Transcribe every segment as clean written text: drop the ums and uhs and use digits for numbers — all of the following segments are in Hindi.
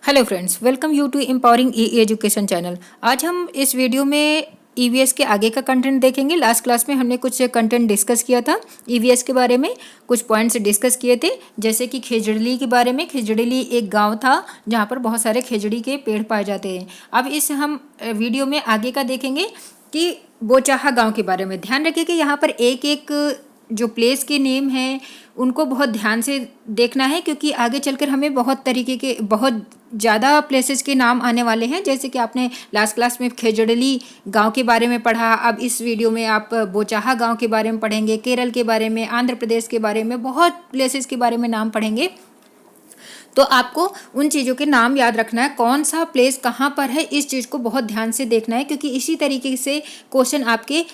Hello friends, welcome you to empowering E education channel. आज हम इस वीडियो में ईवीएस के आगे का कंटेंट देखेंगे। लास्ट क्लास में हमने कुछ कंटेंट डिस्कस किया था ईवीएस के बारे में, कुछ पॉइंट्स डिस्कस किए थे, जैसे कि खेजड़ली के बारे में। खेजड़ली एक गांव था जहां पर बहुत सारे खेजड़ी के पेड़ पाए जाते हैं। अब इस हम वीडियो में आगे का देखेंगे कि बोचाहा गाँव के बारे में। ध्यान रखिए कि यहाँ पर एक एक जो प्लेस के नेम हैं उनको बहुत ध्यान से देखना है, क्योंकि आगे चलकर हमें बहुत ज़्यादा प्लेसेस के नाम आने वाले हैं। जैसे कि आपने लास्ट क्लास में खेजड़ली गांव के बारे में पढ़ा, अब इस वीडियो में आप बोचाहा गांव के बारे में पढ़ेंगे, केरल के बारे में, आंध्र प्रदेश के बारे में, बहुत प्लेसेस के बारे में नाम पढ़ेंगे। तो आपको उन चीज़ों के नाम याद रखना है, कौन सा प्लेस कहाँ पर है, इस चीज़ को बहुत ध्यान से देखना है, क्योंकि इसी तरीके से क्वेश्चन आपके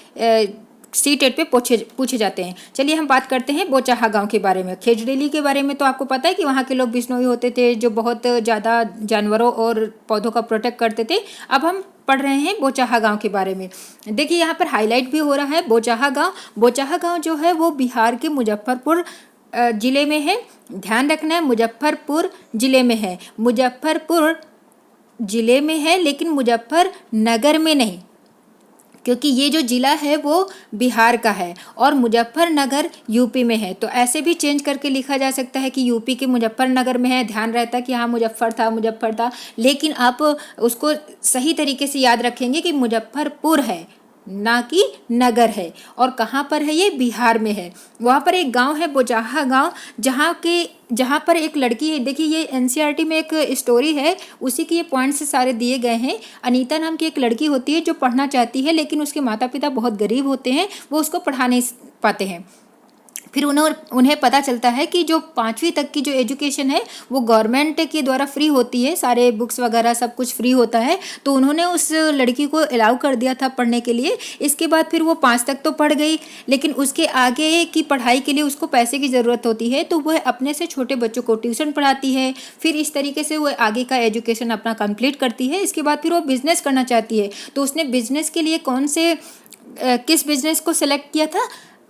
सीटेट पे पूछे जाते हैं। चलिए हम बात करते हैं बोचाहा गांव के बारे में। खेजड़ेली के बारे में तो आपको पता है कि वहाँ के लोग बिश्नोई होते थे, जो बहुत ज़्यादा जानवरों और पौधों का प्रोटेक्ट करते थे। अब हम पढ़ रहे हैं बोचाहा गांव के बारे में। देखिए यहाँ पर हाईलाइट भी हो रहा है बोचाहा गांव। बोचाहा गांव जो है वो बिहार के मुजफ्फरपुर ज़िले में है। ध्यान रखना है, मुजफ्फरपुर ज़िले में है। मुजफ्फरपुर ज़िले में है लेकिन मुजफ्फरनगर में नहीं, क्योंकि ये जो ज़िला है वो बिहार का है और मुजफ्फरनगर यूपी में है। तो ऐसे भी चेंज करके लिखा जा सकता है कि यूपी के मुजफ्फरनगर में है। ध्यान रहता है कि हाँ मुजफ्फर था, लेकिन आप उसको सही तरीके से याद रखेंगे कि मुजफ्फरपुर है, ना कि नगर है। और कहाँ पर है? ये बिहार में है। वहाँ पर एक गांव है बोचाहा गांव, जहाँ पर एक लड़की है। देखिए ये एनसीईआरटी में एक स्टोरी है, उसी के ये पॉइंट्स सारे दिए गए हैं। अनीता नाम की एक लड़की होती है जो पढ़ना चाहती है, लेकिन उसके माता पिता बहुत गरीब होते हैं, वो उसको पढ़ा नहीं पाते हैं। फिर उन्हें पता चलता है कि जो 5वीं तक की जो एजुकेशन है वो गवर्नमेंट के द्वारा फ्री होती है, सारे बुक्स वगैरह सब कुछ फ्री होता है। तो उन्होंने उस लड़की को अलाउ कर दिया था पढ़ने के लिए। इसके बाद फिर वो 5 तक तो पढ़ गई, लेकिन उसके आगे की पढ़ाई के लिए उसको पैसे की ज़रूरत होती है, तो वह अपने से छोटे बच्चों को ट्यूशन पढ़ाती है। फिर इस तरीके से वह आगे का एजुकेशन अपना कंप्लीट करती है। इसके बाद फिर वो बिज़नेस करना चाहती है। तो उसने बिज़नेस के लिए किस बिज़नेस को सिलेक्ट किया था?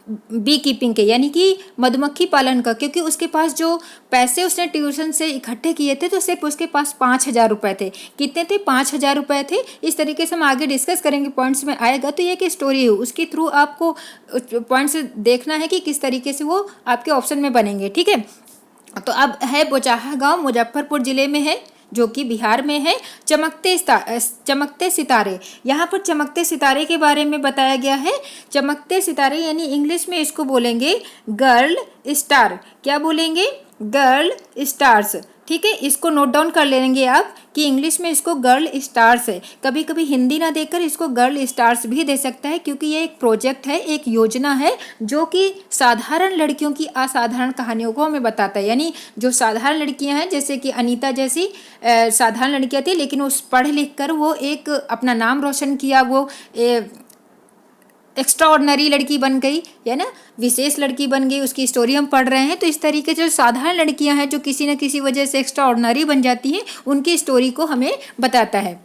बी कीपिंग के, यानी कि मधुमक्खी पालन का, क्योंकि उसके पास जो पैसे उसने ट्यूशन से इकट्ठे किए थे तो सिर्फ उसके पास 5,000 रुपये थे। कितने थे? 5,000 रुपये थे। इस तरीके से हम आगे डिस्कस करेंगे, पॉइंट्स में आएगा। तो ये एक स्टोरी है, उसके थ्रू आपको पॉइंट्स देखना है कि किस तरीके से वो आपके ऑप्शन में बनेंगे। ठीक है, तो अब है बोचाहा गाँव, मुजफ्फरपुर ज़िले में है, जो कि बिहार में है। चमकते सितारे, यहाँ पर चमकते सितारे के बारे में बताया गया है। चमकते सितारे यानी इंग्लिश में इसको बोलेंगे गर्ल स्टार। क्या बोलेंगे? Girl stars. ठीक है, इसको नोट डाउन कर लेंगे आप कि इंग्लिश में इसको गर्ल स्टार्स है। कभी कभी हिंदी ना देकर इसको गर्ल स्टार्स भी दे सकता है, क्योंकि ये एक प्रोजेक्ट है, एक योजना है जो कि साधारण लड़कियों की असाधारण कहानियों को हमें बताता है। यानी जो साधारण लड़कियां हैं, जैसे कि अनीता जैसी साधारण लड़कियां थी, लेकिन उस पढ़ लिख कर वो एक अपना नाम रोशन किया, वो एक्स्ट्रा ऑर्डिनरी लड़की बन गई, है ना, विशेष लड़की बन गई। उसकी स्टोरी हम पढ़ रहे हैं। तो इस तरीके से जो साधारण लड़कियां हैं जो किसी न किसी वजह से एक्स्ट्रा ऑर्डिनरी बन जाती हैं, उनकी स्टोरी को हमें बताता है,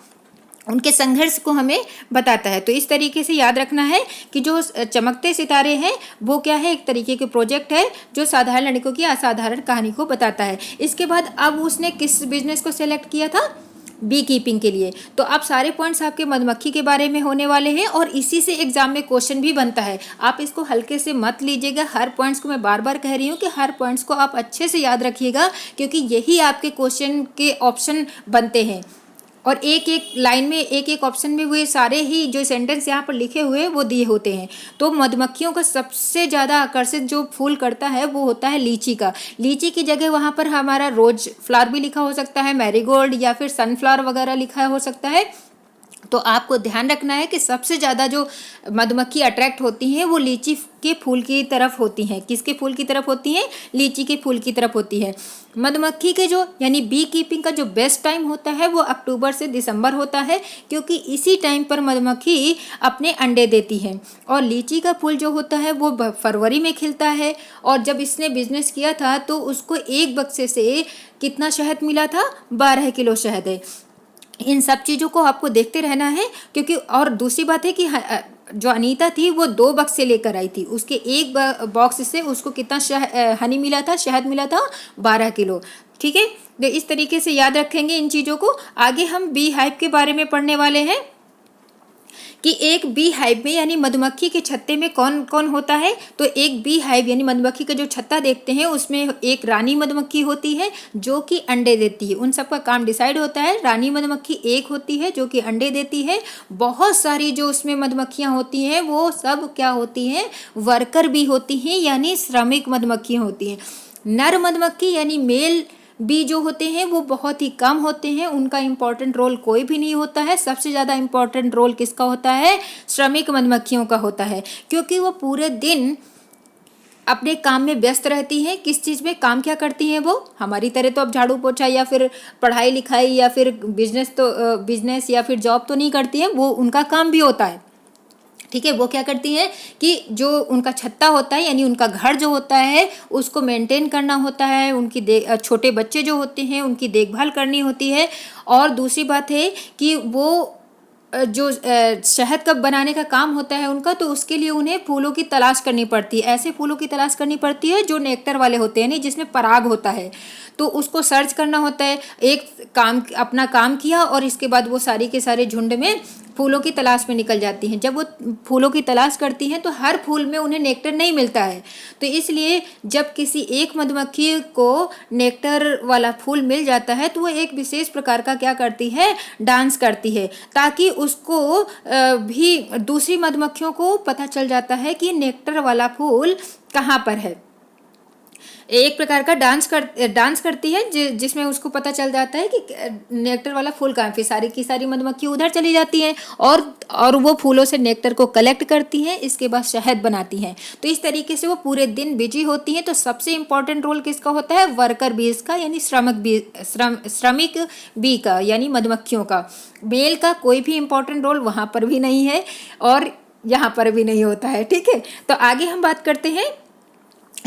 उनके संघर्ष को हमें बताता है। तो इस तरीके से याद रखना है कि जो चमकते सितारे हैं वो क्या है? एक तरीके के प्रोजेक्ट है जो साधारण लड़कों की असाधारण कहानी को बताता है। इसके बाद अब उसने किस बिजनेस को सेलेक्ट किया था? बी कीपिंग के लिए। तो अब सारे पॉइंट्स आपके मधुमक्खी के बारे में होने वाले हैं और इसी से एग्जाम में क्वेश्चन भी बनता है। आप इसको हल्के से मत लीजिएगा। हर पॉइंट्स को मैं बार बार कह रही हूँ कि हर पॉइंट्स को आप अच्छे से याद रखिएगा, क्योंकि यही आपके क्वेश्चन के ऑप्शन बनते हैं। और एक एक लाइन में, एक एक ऑप्शन में हुए सारे ही जो सेंटेंस यहाँ पर लिखे हुए वो दिए होते हैं। तो मधुमक्खियों का सबसे ज़्यादा आकर्षित जो फूल करता है वो होता है लीची का। लीची की जगह वहाँ पर हमारा रोज फ्लावर भी लिखा हो सकता है, मैरीगोल्ड या फिर सनफ्लावर वगैरह लिखा हो सकता है। तो आपको ध्यान रखना है कि सबसे ज़्यादा जो मधुमक्खी अट्रैक्ट होती हैं वो लीची के फूल की तरफ होती हैं। किसके फूल की तरफ होती हैं? लीची के फूल की तरफ होती है। मधुमक्खी के जो यानी बी कीपिंग का जो बेस्ट टाइम होता है वो अक्टूबर से दिसंबर होता है, क्योंकि इसी टाइम पर मधुमक्खी अपने अंडे देती है। और लीची का फूल जो होता है वो फरवरी में खिलता है। और जब इसने बिजनेस किया था तो उसको एक बक्से से कितना शहद मिला था? 12 किलो शहद है। इन सब चीज़ों को आपको देखते रहना है, क्योंकि और दूसरी बात है कि जो अनीता थी वो 2 बक्से लेकर आई थी। उसके एक बॉक्स से उसको कितना हनी मिला था, शहद मिला था? 12 किलो। ठीक है, तो इस तरीके से याद रखेंगे इन चीज़ों को। आगे हम बी हाइव के बारे में पढ़ने वाले हैं कि एक बी हाइव में यानी मधुमक्खी के छत्ते में कौन कौन होता है। तो एक बी हाइव यानी मधुमक्खी का जो छत्ता देखते हैं उसमें एक रानी मधुमक्खी होती है जो कि अंडे देती है। उन सबका काम डिसाइड होता है। रानी मधुमक्खी एक होती है जो कि अंडे देती है। बहुत सारी जो उसमें मधुमक्खियाँ होती हैं वो सब क्या होती हैं, वर्कर भी होती हैं यानी श्रमिक मधुमक्खियाँ होती हैं। नर मधुमक्खी यानी मेल बी जो होते हैं वो बहुत ही कम होते हैं, उनका इम्पोर्टेंट रोल कोई भी नहीं होता है। सबसे ज़्यादा इम्पोर्टेंट रोल किसका होता है, श्रमिक मधुमक्खियों का होता है, क्योंकि वो पूरे दिन अपने काम में व्यस्त रहती हैं। किस चीज़ में काम क्या करती हैं वो, हमारी तरह तो अब झाड़ू पोछा या फिर पढ़ाई लिखाई या फिर बिजनेस या फिर जॉब तो नहीं करती हैं, वो उनका काम भी होता है। ठीक है, वो क्या करती हैं कि जो उनका छत्ता होता है यानी उनका घर जो होता है उसको मेंटेन करना होता है, उनकी छोटे बच्चे जो होते हैं उनकी देखभाल करनी होती है। और दूसरी बात है कि वो जो शहद का बनाने का काम होता है उनका, तो उसके लिए उन्हें फूलों की तलाश करनी पड़ती है। ऐसे फूलों की तलाश करनी पड़ती है जो नेक्टर वाले होते हैं, नहीं जिसमें पराग होता है, तो उसको सर्च करना होता है। एक काम अपना काम किया और इसके बाद वो सारी के सारे झुंड में फूलों की तलाश में निकल जाती हैं। जब वो फूलों की तलाश करती हैं तो हर फूल में उन्हें नेक्टर नहीं मिलता है, तो इसलिए जब किसी एक मधुमक्खी को नेक्टर वाला फूल मिल जाता है तो वो एक विशेष प्रकार का क्या करती है, डांस करती है, ताकि उसको भी दूसरी मधुमक्खियों को पता चल जाता है कि नेक्टर वाला फूल कहाँ पर है। एक प्रकार का डांस करती है जिसमें उसको पता चल जाता है कि नेक्टर वाला फूल कहाँ। फिर सारी की सारी मधुमक्खी उधर चली जाती हैं और वो फूलों से नेक्टर को कलेक्ट करती हैं, इसके बाद शहद बनाती हैं। तो इस तरीके से वो पूरे दिन बिजी होती हैं। तो सबसे इम्पोर्टेंट रोल किसका होता है, वर्कर बीज का यानी श्रमिक बी का यानी मधुमक्खियों का। मेल का कोई भी इम्पोर्टेंट रोल वहाँ पर भी नहीं है और यहाँ पर भी नहीं होता है। ठीक है, तो आगे हम बात करते हैं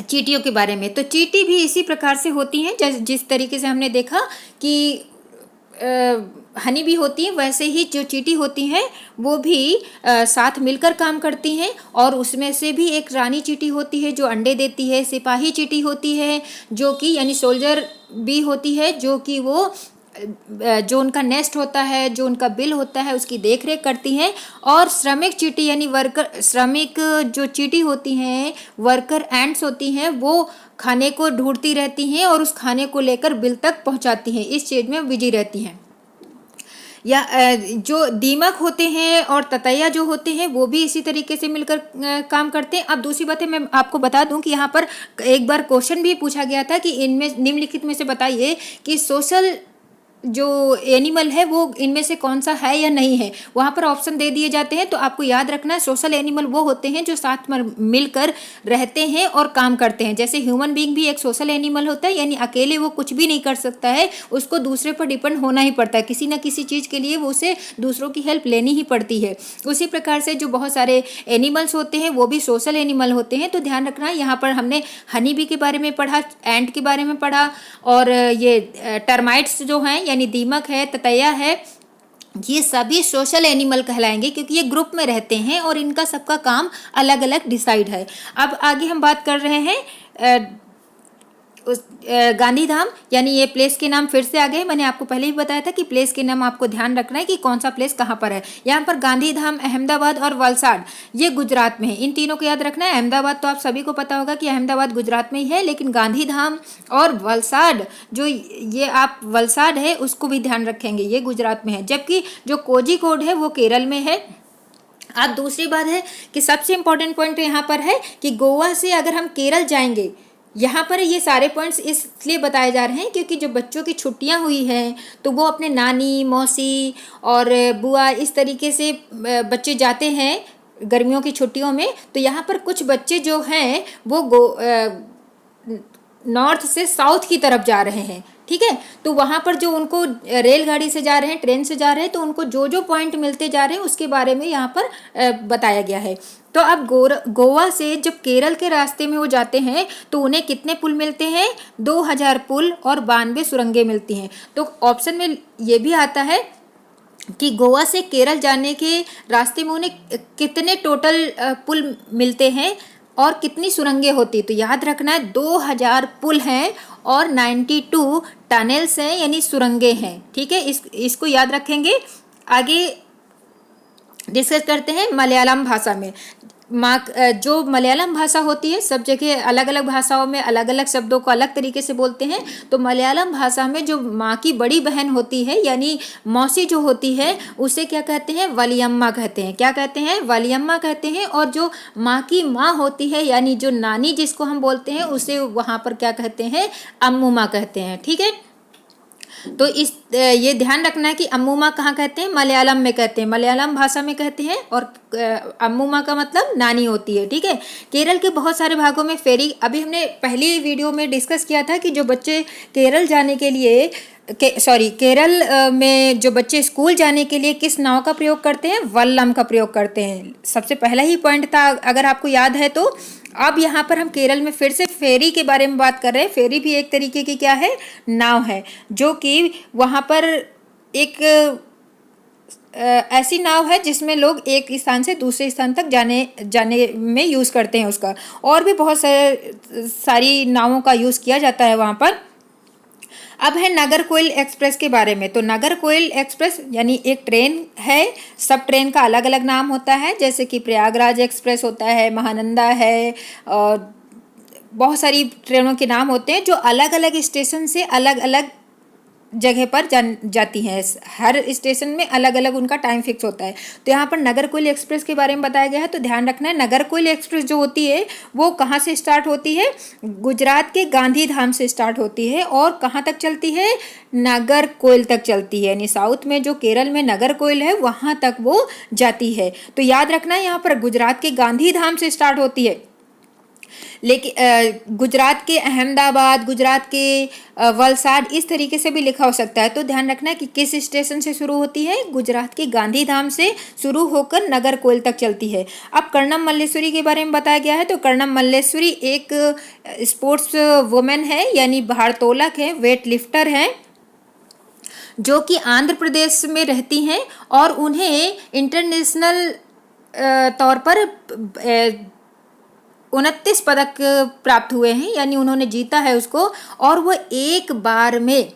चींटियों के बारे में। तो चींटी भी इसी प्रकार से होती हैं जिस तरीके से हमने देखा कि हनी भी होती है, वैसे ही जो चींटी होती हैं वो भी साथ मिलकर काम करती हैं। और उसमें से भी एक रानी चींटी होती है जो अंडे देती है। सिपाही चींटी होती है जो कि यानी सोल्जर भी होती है जो कि वो जो उनका नेस्ट होता है, जो उनका बिल होता है उसकी देख रेख करती हैं। और श्रमिक चींटी यानी श्रमिक जो चींटी होती हैं, वर्कर एंट्स होती हैं, वो खाने को ढूंढती रहती हैं और उस खाने को लेकर बिल तक पहुंचाती हैं। इस चीज़ में बिजी रहती हैं। या जो दीमक होते हैं और ततैया जो होते हैं वो भी इसी तरीके से मिलकर काम करते हैं। अब दूसरी बात है, मैं आपको बता दूं कि यहाँ पर एक बार क्वेश्चन भी पूछा गया था कि इनमें निम्नलिखित में से बताइए कि सोशल जो एनिमल है वो इनमें से कौन सा है या नहीं है। वहाँ पर ऑप्शन दे दिए जाते हैं, तो आपको याद रखना है सोशल एनिमल वो होते हैं जो साथ में मिलकर रहते हैं और काम करते हैं। जैसे ह्यूमन बीइंग भी एक सोशल एनिमल होता है, यानी अकेले वो कुछ भी नहीं कर सकता है, उसको दूसरे पर डिपेंड होना ही पड़ता है। किसी न किसी चीज़ के लिए वो उसे दूसरों की हेल्प लेनी ही पड़ती है। उसी प्रकार से जो बहुत सारे एनिमल्स होते हैं वो भी सोशल एनिमल होते हैं। तो ध्यान रखना, यहाँ पर हमने हनी बी के बारे में पढ़ा, एंट के बारे में पढ़ा, और ये टर्माइट्स जो हैं यानी दीमक है, ततैया है, ये सभी सोशल एनिमल कहलाएंगे क्योंकि ये ग्रुप में रहते हैं और इनका सबका काम अलग अलग डिसाइड है। अब आगे हम बात कर रहे हैं गांधीधाम, यानी ये प्लेस के नाम फिर से आ गए। मैंने आपको पहले ही बताया था कि प्लेस के नाम आपको ध्यान रखना है कि कौन सा प्लेस कहाँ पर है। यहाँ पर गांधीधाम, अहमदाबाद और वलसाड ये गुजरात में है। इन तीनों को याद रखना है। अहमदाबाद तो आप सभी को पता होगा कि अहमदाबाद गुजरात में ही है, लेकिन गांधीधाम और वलसाड जो ये आप वलसाड है उसको भी ध्यान रखेंगे, ये गुजरात में है। जबकि जो कोझिकोड है वो केरल में है। अब दूसरी बात है कि सबसे इम्पोर्टेंट पॉइंट यहाँ पर है कि गोवा से अगर हम केरल जाएंगे, यहाँ पर ये सारे पॉइंट्स इसलिए बताए जा रहे हैं क्योंकि जो बच्चों की छुट्टियाँ हुई हैं तो वो अपने नानी, मौसी और बुआ इस तरीके से बच्चे जाते हैं गर्मियों की छुट्टियों में। तो यहाँ पर कुछ बच्चे जो हैं वो नॉर्थ से साउथ की तरफ जा रहे हैं। ठीक है, तो वहाँ पर जो उनको रेलगाड़ी से जा रहे हैं, ट्रेन से जा रहे हैं, तो उनको जो जो पॉइंट मिलते जा रहे हैं उसके बारे में यहाँ पर बताया गया है। तो अब गोवा से जब केरल के रास्ते में वो जाते हैं तो उन्हें कितने पुल मिलते हैं, 2000 पुल और 92 सुरंगें मिलती हैं। तो ऑप्शन में ये भी आता है कि गोवा से केरल जाने के रास्ते में उन्हें कितने टोटल पुल मिलते हैं और कितनी सुरंगें होती। तो याद रखना है 2000 पुल हैं और 92 टनल्स हैं यानी सुरंगें हैं। ठीक है, इसको याद रखेंगे। आगे डिस्कस करते हैं मलयालम भाषा में। जो मलयालम भाषा होती है, सब जगह अलग अलग भाषाओं में अलग अलग शब्दों को अलग तरीके से बोलते हैं। तो मलयालम भाषा में जो माँ की बड़ी बहन होती है यानी मौसी जो होती है, उसे क्या कहते हैं? वलियम्मा कहते हैं। क्या कहते हैं? वलियम्मा कहते हैं। और जो माँ की माँ होती है यानी जो नानी जिसको हम बोलते हैं, उसे वहाँ पर क्या कहते हैं? अम्मू कहते हैं। ठीक है, तो ये ध्यान रखना है कि अम्मू माँ कहाँ कहते हैं? मलयालम में कहते हैं, मलयालम भाषा में कहते हैं। और अम्मू माँ का मतलब नानी होती है। ठीक है, केरल के बहुत सारे भागों में फेरी, अभी हमने पहली वीडियो में डिस्कस किया था कि जो बच्चे केरल जाने के लिए केरल में जो बच्चे स्कूल जाने के लिए किस नाव का प्रयोग करते हैं? वल्लम का प्रयोग करते हैं। सबसे पहला ही पॉइंट था, अगर आपको याद है तो। अब यहाँ पर हम केरल में फिर से फेरी के बारे में बात कर रहे हैं। फेरी भी एक तरीके की क्या है? नाव है, जो कि वहाँ पर एक ऐसी नाव है जिसमें लोग एक स्थान से दूसरे स्थान तक जाने में यूज़ करते हैं उसका। और भी बहुत सारी नावों का यूज़ किया जाता है वहाँ पर। अब है नागरकोइल एक्सप्रेस के बारे में। तो नागरकोइल एक्सप्रेस यानी एक ट्रेन है, सब ट्रेन का अलग अलग नाम होता है, जैसे कि प्रयागराज एक्सप्रेस होता है, महानंदा है, और बहुत सारी ट्रेनों के नाम होते हैं जो अलग अलग स्टेशन से अलग अलग जगह पर जाती हैं। हर स्टेशन में अलग अलग उनका टाइम फिक्स होता है। तो यहाँ पर नागरकोइल एक्सप्रेस के बारे में बताया गया है, तो ध्यान रखना है। नागरकोइल एक्सप्रेस जो होती है वो कहाँ से स्टार्ट होती है? गुजरात के गांधीधाम से स्टार्ट होती है और कहाँ तक चलती है? नागरकोइल तक चलती है, यानी साउथ में जो केरल में नागरकोइल है वहाँ तक वो जाती है। तो याद रखना है, यहाँ पर गुजरात के गांधीधाम से स्टार्ट होती है, लेकिन गुजरात के अहमदाबाद, गुजरात के वलसाड, इस तरीके से भी लिखा हो सकता है। तो ध्यान रखना है कि किस स्टेशन से शुरू होती है? गुजरात के गांधीधाम से शुरू होकर नागरकोइल तक चलती है। अब कर्णम मल्लेश्वरी के बारे में बताया गया है। तो कर्णम मल्लेश्वरी एक स्पोर्ट्स वुमेन है, यानी भारोत्तोलक है, वेट लिफ्टर है, जो कि आंध्र प्रदेश में रहती हैं और उन्हें इंटरनेशनल तौर पर 29 पदक प्राप्त हुए हैं, यानी उन्होंने जीता है उसको। और वो एक बार में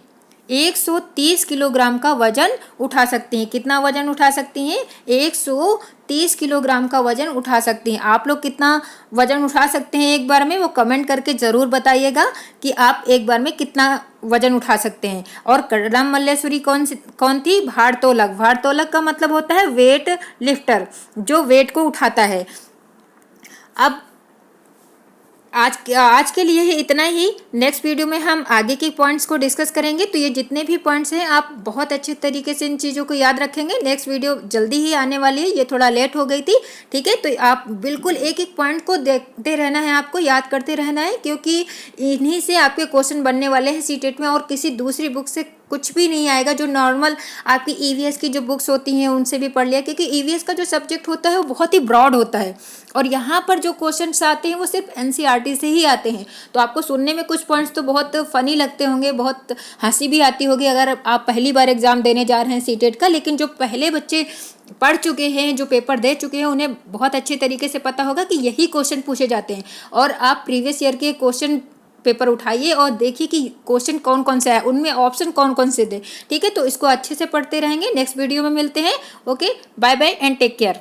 130 किलोग्राम का वजन उठा सकती हैं। कितना वजन उठा सकती हैं? 130 किलोग्राम का वजन उठा सकती हैं। आप लोग कितना वजन उठा सकते हैं एक बार में? वो कमेंट करके ज़रूर बताइएगा कि आप एक बार में कितना वजन उठा सकते हैं। और कर्णम मल्लेश्वरी कौन थी? भारोत्तोलक। भारोत्तोलक का मतलब होता है वेट लिफ्टर, जो वेट को उठाता है। अब आज के लिए ही इतना ही। नेक्स्ट वीडियो में हम आगे के पॉइंट्स को डिस्कस करेंगे। तो ये जितने भी पॉइंट्स हैं आप बहुत अच्छे तरीके से इन चीज़ों को याद रखेंगे। नेक्स्ट वीडियो जल्दी ही आने वाली है, ये थोड़ा लेट हो गई थी। ठीक है, तो आप बिल्कुल एक एक पॉइंट को देखते रहना है, आपको याद करते रहना है, क्योंकि इन्हीं से आपके क्वेश्चन बनने वाले हैं सीटेट में, और किसी दूसरी बुक से कुछ भी नहीं आएगा। जो नॉर्मल आपकी ईवीएस की जो बुक्स होती हैं उनसे भी पढ़ लिया, क्योंकि ईवीएस का जो सब्जेक्ट होता है वो बहुत ही ब्रॉड होता है, और यहाँ पर जो क्वेश्चंस आते हैं वो सिर्फ एनसीईआरटी से ही आते हैं। तो आपको सुनने में कुछ पॉइंट्स तो बहुत फनी लगते होंगे, बहुत हंसी भी आती होगी अगर आप पहली बार एग्जाम देने जा रहे हैं सीटेट का, लेकिन जो पहले बच्चे पढ़ चुके हैं, जो पेपर दे चुके हैं, उन्हें बहुत अच्छे तरीके से पता होगा कि यही क्वेश्चन पूछे जाते हैं। और आप प्रीवियस ईयर के क्वेश्चन पेपर उठाइए और देखिए कि क्वेश्चन कौन कौन से है, उनमें ऑप्शन कौन कौन से दे। ठीक है, तो इसको अच्छे से पढ़ते रहेंगे। नेक्स्ट वीडियो में मिलते हैं। Okay, bye bye and take care.